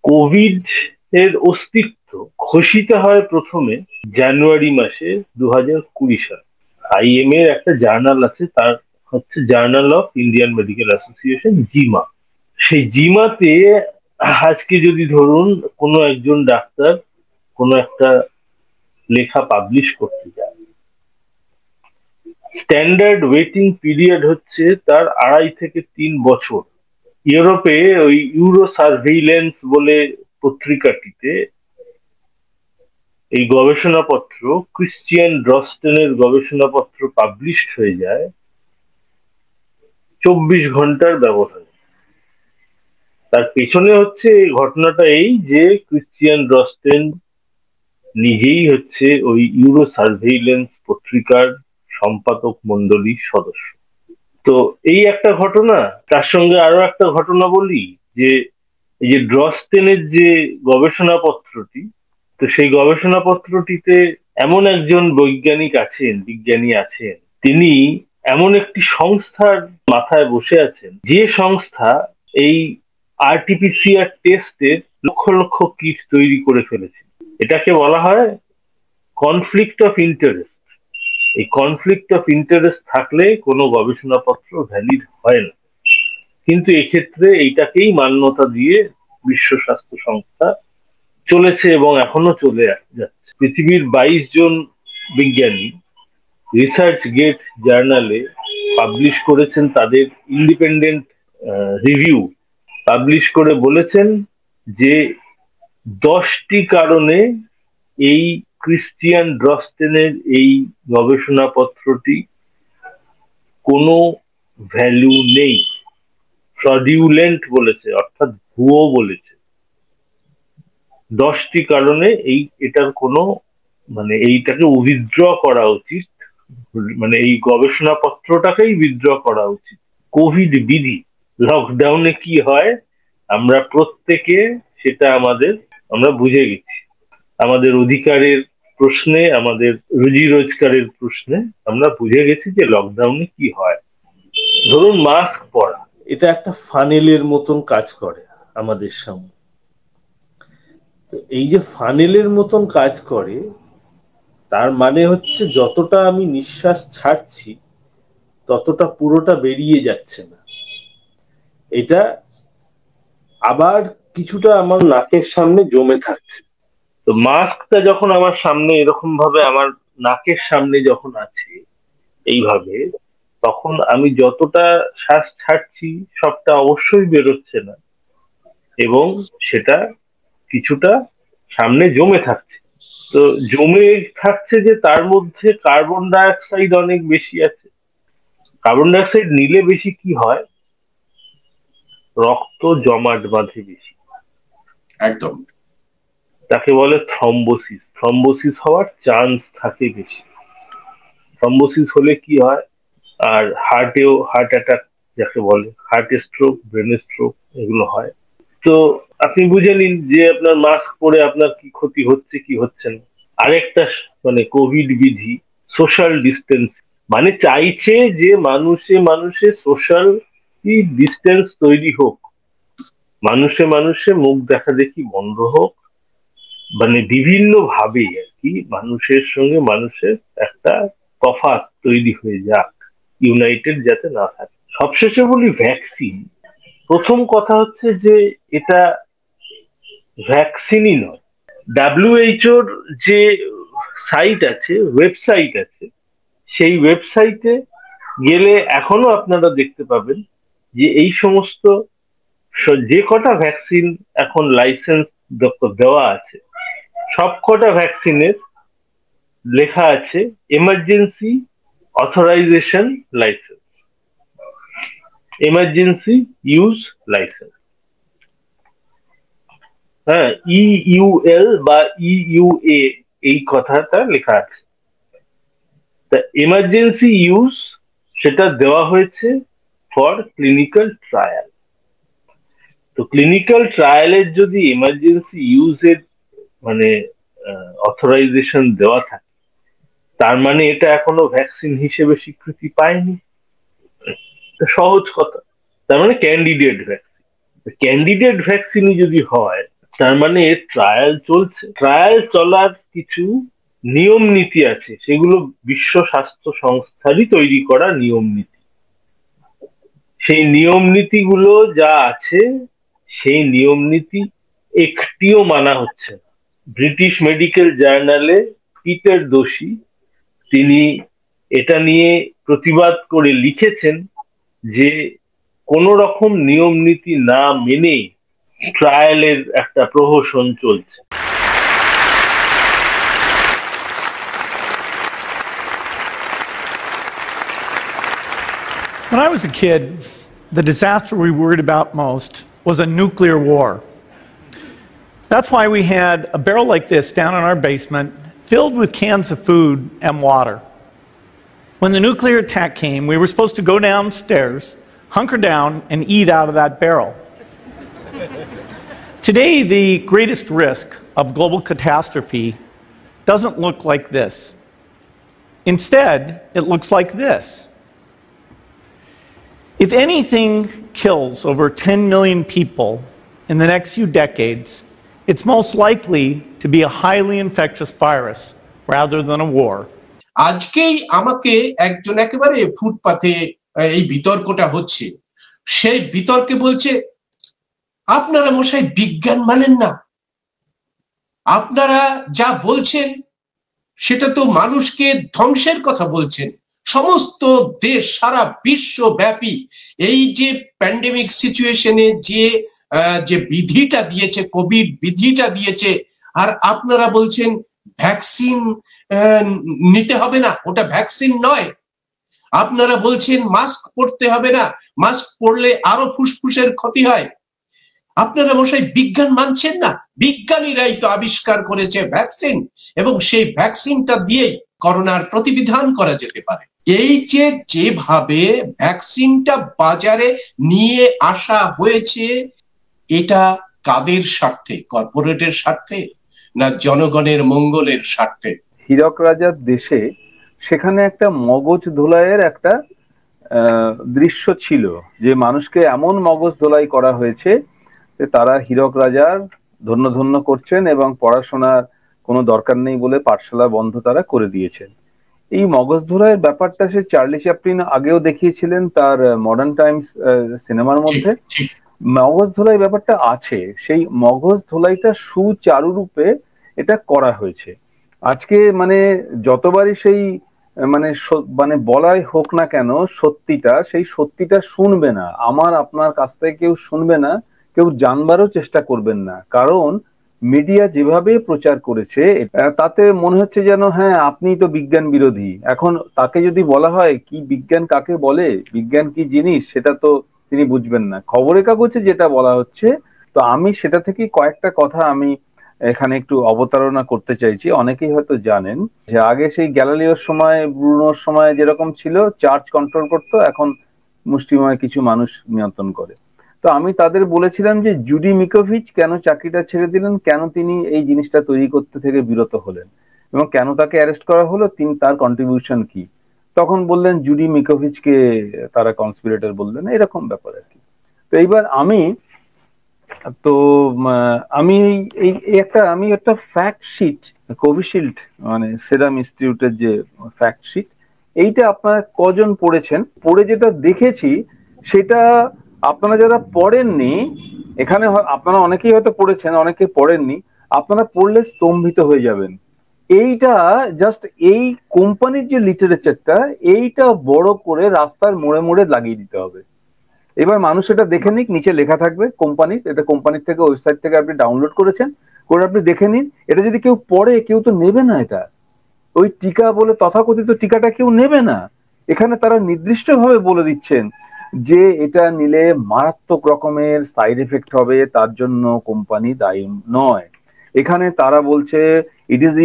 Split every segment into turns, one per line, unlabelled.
Covid এর অস্তিত্ব ঘোষিত হয় প্রথমে জানুয়ারি মাসে 2020 সালে। আইএম এর একটা জার্নাল আছে, তার হচ্ছে journal of Indian medical association, JIMA. সেই জিমাতে আজকে যদি ধরুন কোনো একজন ডাক্তার কোনো একটা লেখা পাবলিশ করতে যায়, স্ট্যান্ডার্ড ওয়েটিং পিরিয়ড হচ্ছে তার 2.5 থেকে 3 বছর। ইউরোপে ওই ইউরো সার্ভেইলেন্স বলে পত্রিকাটিতে এই গবেষণাপত্র, ক্রিশ্চিয়ান ড্রস্টেনের গবেষণাপত্র পাবলিশড হয়ে যায় 24 ঘন্টার ব্যবধানে। তার পেছনে হচ্ছে এই ঘটনাটা এই যে ক্রিশ্চিয়ান ড্রস্টেন নিজেই হচ্ছে ওই ইউরো সার্ভেইলেন্স পত্রিকার সম্পাদক মন্ডলীর সদস্য। তো এই একটা ঘটনা, তার সঙ্গে আরো একটা ঘটনা বলি, যে এই যে ড্রস্টেনের যে গবেষণাপত্রটি, তো সেই গবেষণাপত্রটিতে এমন একজন বিজ্ঞানী আছেন, তিনি এমন একটি সংস্থার মাথায় বসে আছেন, যে সংস্থা এই আরটিপিসিআর টেস্টের লক্ষ লক্ষ কিট তৈরি করে ফেলেছে। এটাকে বলা হয় কনফ্লিক্ট অফ ইন্টারেস্ট। এই কনফ্লিক্ট অফ ইন্টারেস্ট থাকলে কোনো গবেষণাপত্র ভ্যালিড হয় না, কিন্তু এক্ষেত্রে এইটাকেই মান্যতা দিয়ে বিশ্ব স্বাস্থ্য সংস্থা চলেছে এবং এখনো চলে যাচ্ছে। পৃথিবীর 22 জন বিজ্ঞানী রিসার্চ গেট জার্নালে পাবলিশ করেছেন তাদের ইন্ডিপেন্ডেন্ট রিভিউ, পাবলিশ করে বলেছেন যে 10টি কারণে এই ক্রিশ্চিয়ান ড্রস্টেনের এই গবেষণাপত্রটি কোনো ভ্যালু নেই, ফ্রডিউলেন্ট বলেছে, অর্থাৎ ভুয়ো বলেছে। 10টি কারণে এটার কোনো এইটাকে উইথড্র করা উচিত, এই গবেষণাপত্রটাকেই উইথড্র করা উচিত। কোভিড বিধি, লকডাউনে কি হয় আমরা প্রত্যেকে সেটা আমরা বুঝে গেছি। আমাদের অধিকারের প্রশ্নে, আমাদের রুজি রোজগারের প্রশ্নে আমরা বুঝে গেছি যে লকডাউনে কি হয়। ধরুন মাস্ক পরা, এটা একটা ফানেলের মতন কাজ করে আমাদের সামনে। তো এই যে ফানেলের মতন কাজ করে, তার মানে হচ্ছে যতটা আমি নিঃশ্বাস ছাড়ছি ততটা পুরোটা বেরিয়ে যাচ্ছে না। এটা আবার কিছুটা আমার নাকের সামনে জমে থাকছে। তো মাস্কটা যখন আমার সামনে এরকম ভাবে আমার নাকের সামনে যখন আছে এইভাবে, তখন আমি যতটা শ্বাস ছাড়ছি সবটা অবশ্যই বেরোচ্ছে না, এবং সেটা কিছুটা সামনে জমে থাকছে। তো জমে থাকছে যে তার মধ্যে কার্বন ডাই অক্সাইড অনেক বেশি আছে। কার্বন ডাই অক্সাইড নিলে বেশি কি হয়, রক্ত জমাট বাঁধে বেশি,
একদম।
তাকে বলে থ্রম্বোসিস। থ্রম্বোসিস হওয়ার চান্স থাকে বেশি। থ্রম্বোসিস হলে কি হয়, আর হার্ট অ্যাটাক যাকে বলে, হার্ট স্ট্রোক, ব্রেন স্ট্রোক, এগুলো হয়। তো আপনি বুঝে নিন যে আপনার মাস্ক পরে আপনার কি ক্ষতি হচ্ছে কি হচ্ছে না। আরেকটা কোভিড বিধি, সোশ্যাল ডিস্টেন্স, চাইছে যে মানুষে মানুষে সোশ্যাল ডিস্টেন্স তৈরি হোক, মানুষে মানুষে মুখ দেখা দেখি বন্ধ হোক, বিভিন্ন ভাবে আর কি মানুষের সঙ্গে মানুষের একটা তফাৎ তৈরি হয়ে যাক, ইউনাইটেড যাতে না থাকে। সবশেষে বলি ভ্যাকসিন। প্রথম কথা হচ্ছে যে এটা ভ্যাকসিনই নয়। ডাব্লিউএইচওর যে সাইট আছে, ওয়েবসাইট আছে, সেই ওয়েবসাইটে গেলে এখনো আপনারা দেখতে পাবেন যে এই সমস্ত যে কটা ভ্যাকসিন এখন লাইসেন্স দেওয়া আছে, সব কটা ভ্যাকসিনের লেখা আছে emergency authorisation licence, emergency use licence. হ্যাঁ, ইইউএল বা ইইউএ এই কথাটা লেখা আছে। তা এমার্জেন্সি ইউজ সেটা দেওয়া হয়েছে ফর ক্লিনিক্যাল ট্রায়াল। তো ক্লিনিক্যাল ট্রায়ালের যদি এমার্জেন্সি ইউজের অথরাইজেশন দেওয়া থাকে, তার মানে এটা এখনো ভ্যাকসিন হিসেবে স্বীকৃতি পায়নি। সহজ কথা, তার মানে ক্যান্ডিডেট ভ্যাকসিন। ক্যান্ডিডেট ভ্যাকসিনই যদি হয়, তার মানে এর ট্রায়াল চলছে। ট্রায়াল চলার কিছু নিয়ম নীতি আছে, সেগুলো বিশ্ব স্বাস্থ্য সংস্থারই তৈরি করা নিয়ম নীতি। সেই নিয়ম নীতিগুলো যা আছে, সেই নিয়ম নীতি একটিও মানা হচ্ছে না। ব্রিটিশ মেডিকেল জার্নালে পিটার দোষী, তিনি এটা নিয়ে প্রতিবাদ করে লিখেছেন যে কোন রকম নিয়ম নীতি না মেনে ট্রায়ালের একটা প্রহসন চলছে।
When I was a kid, the disaster we worried about most was a nuclear war. That's why we had a barrel like this down in our basement filled with cans of food and water. When the nuclear attack came, we were supposed to go downstairs, hunker down, and eat out of that barrel. Today, the greatest risk of global catastrophe doesn't look like this. Instead, it looks like this. If anything kills over 10 million people in the next few decades, it's most likely to be a highly infectious virus rather than a war.
আজকেই আমাকে একজন একেবারে ফুটপাতে এই বিতর্কটা হচ্ছে, সেই বিতর্কে বলছে আপনারা মশাই বিজ্ঞান মানেন না, আপনারা যা বলছেন সেটা তো মানুষকে ধ্বংসের কথা বলছেন। সমস্ত দেশ, সারা বিশ্বব্যাপী এই যে প্যান্ডেমিক সিচুয়েশনে যে বিধিটা দিয়েছে, কোভিড বিধিটা দিয়েছে, আর আপনারা বলছেন ভ্যাকসিন নিতে হবে না, ওটা ভ্যাকসিন নয়। আপনারা বলছেন মাস্ক পরতে হবে না, মাস্ক পরলে আরো ফুসফুসের ক্ষতি হয়। আপনারা মশাই বিজ্ঞান মানছেন না। বিজ্ঞানীরাই তো আবিষ্কার করেছে ভ্যাকসিন, এবং সেই ভ্যাকসিনটা দিয়েই করোনার প্রতিবিধান করা যেতে পারে। এই যেভাবে ভ্যাকসিনটা বাজারে নিয়ে আসা হয়েছে, এটা কাদের স্বার্থে? কর্পোরেটের স্বার্থে না জনগণের মঙ্গলের স্বার্থে?
হীরক রাজার দেশে সেখানে একটা মগজ ধোলাইয়ের একটা দৃশ্য ছিল, যে মানুষকে এমন মগজ ধোলাই করা হয়েছে যে তারা হীরক রাজার ধন্য ধন্য করছেন এবং পড়াশোনার কোনো দরকার নেই বলে পাঠশালা বন্ধ তারা করে দিয়েছেন। এই মগজ ধোলাইয়ের ব্যাপারটা সে চার্লি চ্যাপলিন আগেও দেখিয়েছিলেন তার মডার্ন টাইমস সিনেমার মধ্যে। মগজ ধোলাই ব্যাপারটা আছে, সেই মগজ ধোলাইটা সুচারুরূপে এটা করা হয়েছে। আজকে মানে যতবারই সেই মানে বলাই হোক না কেন সত্যিটা, সেই সত্যিটা শুনবে না, আমার আপনার কাছ থেকে কেউ শুনবে না, কেউ জানবারও চেষ্টা করবেন না। কারণ মিডিয়া যেভাবে প্রচার করেছে তাতে মনে হচ্ছে যেন হ্যাঁ আপনি তো বিজ্ঞান বিরোধী। এখন তাকে যদি বলা হয় কি বিজ্ঞান কাকে বলে, বিজ্ঞান কি জিনিস, সেটা তো তিনি বুঝবেন না। খবরের কাগজে যেটা বলা হচ্ছে, তো আমি সেটা থেকে কয়েকটা কথা আমি এখানে একটু অবতারণা করতে চাইছি। অনেকেই হয়তো জানেন যে আগে সেই গ্যালিলিওর সময়, ব্রুনোর সময় যেরকম ছিল চার্চ কন্ট্রোল করতো, এখন মুষ্টিময় কিছু মানুষ নিয়ন্ত্রণ করে। তো আমি তাদের বলেছিলাম যে জুডি মিকোভিচ কেন চাকরিটা ছেড়ে দিলেন, কেন তিনি এই জিনিসটা তৈরি করতে থেকে বিরত হলেন এবং কেন তাকে অ্যারেস্ট করা হলো, তিনি তার কন্ট্রিবিউশন কি। তখন বললেন জুডি মিকোভিচকে তারা কনস্পিরেটর বললেন, এরকম ব্যাপার আর কি। তো এইবার আমি একটা ফ্যাক্ট শিট, কোভিশিল্ড মানে সেরাম ইনস্টিটিউটের যে ফ্যাক্ট শিট, এইটা আপনারা কজন পড়েছেন? পড়ে যেটা দেখেছি সেটা আপনারা যারা পড়েননি, এখানে আপনারা অনেকেই হয়তো পড়েছেন, অনেকে পড়েননি, আপনারা পড়লে স্তম্ভিত হয়ে যাবেন। এইটা জাস্ট এই কোম্পানির যে লিটারেচারটা, এইটা বড় করে রাস্তার মোড়ে মোড়ে লাগিয়ে দিতে হবে। এবার মানুষ এটা দেখে নিক, নিচে লেখা থাকবে কোম্পানির, এটা কোম্পানির থেকে ওয়েবসাইট থেকে আপনি ডাউনলোড করেছেন, করে আপনি দেখে নিন। এটা যদি কেউ পড়ে, কেউ তো নেবে না এটা, ওই টিকা বলে তথাকথিত টিকাটা কেউ নেবে না। এখানে তারা নির্দিষ্টভাবে বলে দিচ্ছেন যে এটা নিলে মারাত্মক রকমের সাইড এফেক্ট হবে, তার জন্য কোম্পানি দায়ী নয়। এখানে তারা বলছে it is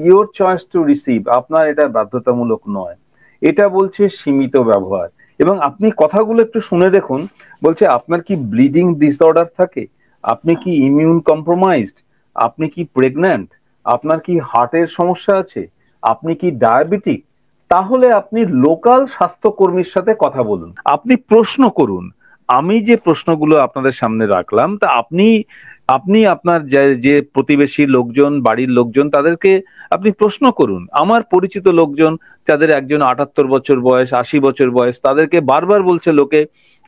your choice to receive, আপনার এটা বাধ্যতামূলক নয়। এটা বলছে সীমিত ব্যবহার। এবং আপনি কথাগুলো একটু শুনে দেখুন, বলছে আপনার কি ব্লিডিং ডিসঅর্ডার থাকে, আপনি কি ইমিউন কম্প্রোমাইজড, আপনি কি প্রেগন্যান্ট, আপনার কি হার্টের সমস্যা আছে, আপনি কি ডায়াবেটিক, তাহলে আপনি লোকাল স্বাস্থ্যকর্মীর সাথে কথা বলুন, আপনি প্রশ্ন করুন। আমি যে প্রশ্নগুলো আপনাদের সামনে রাখলাম, তা আপনি আপনি আপনার যে প্রতিবেশী লোকজন, বাড়ির লোকজন, তাদেরকে আপনি প্রশ্ন করুন। আমার পরিচিত লোকজন যাদের একজন 78 বছর বয়স, 80 বছর বয়স, তাদেরকে বারবার বলছে লোকে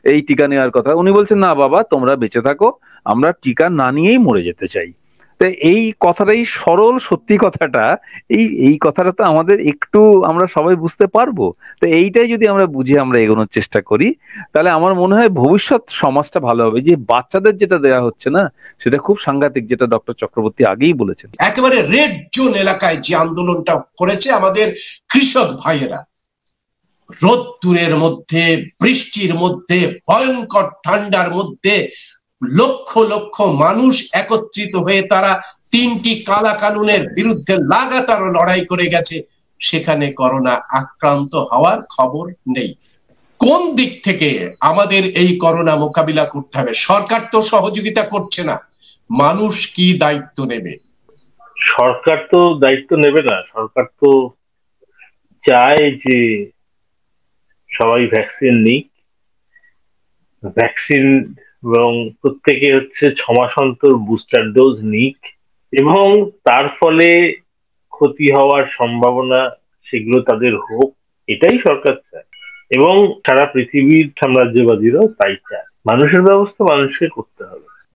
এই টিকা নেওয়ার কথা, উনি বলছেন না বাবা তোমরা বেঁচে থাকো, আমরা টিকা না নিয়েই মরে যেতে চাই। তো এই কথাটাই, সরল সত্যি কথাটা, এই কথাটা তো আমাদের একটু আমরা সবাই বুঝতে পারবো। তো এইটাই যদি আমরা বুঝে আমরা এগোনোর চেষ্টা করি, তাহলে আমার মনে হয় ভবিষ্যৎ সমাজটা ভালো হবে। যে বাচ্চাদের যেটা দেওয়া হচ্ছে না, সেটা খুব সাংঘাতিক, যেটা ডক্টর চক্রবর্তী আগেই বলেছেন।
একেবারে রেড জোন এলাকায় যে আন্দোলনটা করেছে আমাদের কৃষক ভাইয়েরা, রোদ্দুরের মধ্যে, বৃষ্টির মধ্যে, ভয়ঙ্কর ঠান্ডার মধ্যে লক্ষ লক্ষ মানুষ একত্রিত হয়ে তারা 3টি কালা কানুনের বিরুদ্ধে লাগাতার লড়াই করে গেছে। সেখানে করোনা আক্রান্ত হওয়ার খবর নেই। কোন দিক থেকে আমাদের এই করোনা মোকাবিলা করতে হবে? সরকার তো সহযোগিতা করছে না, মানুষ কি দায়িত্ব নেবে?
সরকার তো দায়িত্ব নেবে না। সরকার তো চায় যে সবাই ভ্যাকসিন নিক, ভ্যাকসিন এবং প্রত্যেকে হচ্ছে 6 মাস অন্তর বুস্টার ডোজ নিক, এবং তার ফলে ক্ষতি হওয়ার সম্ভাবনা সেগুলো তাদের হোক, এটাই সরকার চায়। এবং সারা পৃথিবীর সাম্রাজ্যবাদীরাও তাই চায়। মানুষের ব্যবস্থা মানুষকে করতে হবে।